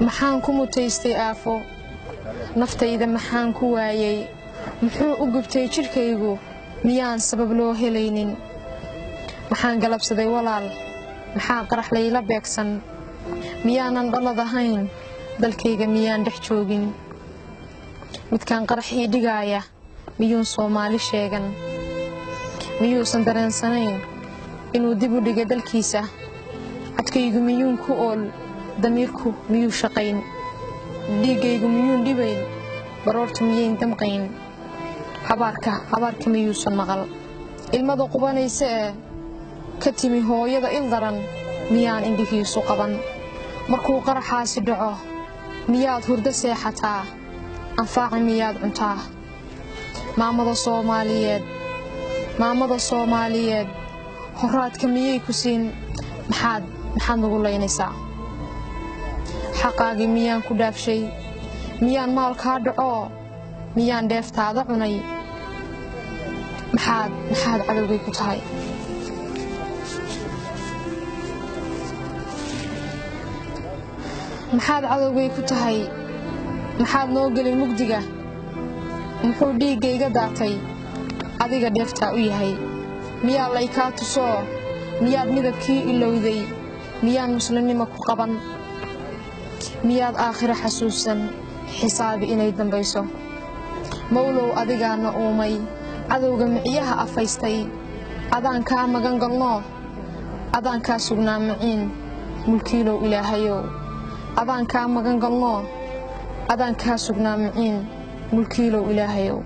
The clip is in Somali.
maxaan ku mutaystay aafo naftayda maxaan ku waayay muxuu u gubtay jirkaygu miyaan sabab loo helaynin maxaan galabsaday walaal maxaa qarax layla beegsan miyaanan dhalad ahayn dalkayga miyaan dhex joogin midkaan qarax ii dhigaaya miyuun Soomaali sheegan miyuusan dareensanayn inuu dib u dhigay dalkiisa codkaygu miyuun ku ool damiirku miyuu shaqayn dhiigaygu miyuun dhibayn baroortu miyayn damqayn habaarka miyuusan maqal ilmada qubanaysa ee ka timi hooyada il daran miyaan indhihiisu qaban markuu qaraxaasi dhaco miyaad hurdo seexataa anfaaci miyaad cuntaa maamada Soomaaliyeed horaadka miyay ku siin maxaad nagu laynaysaa xaqaagii miyaan ku dhaafshay miyaan maalkaa dhaco miyaan dheeftaada cunay maxaad cadowgay ku tahay maxaad noo gelin mugdiga muxuu dhiigayga daatay adiga dheeftaa u yahay miyaa laykaa tusoo miyaad midabkii ilowday miyaan muslimnimo ku qaban miyaad aakhiro xasuusan xisaabi inay dambayso mawlow adigaana uumay cadowga miciyaha afaystay adaan kaa magan galno adaan kaa sugnaa maciin mulkiilow ilaahayow adaan kaa magan galno adaan kaa sugnaa maciin mulkiilow ilaahayow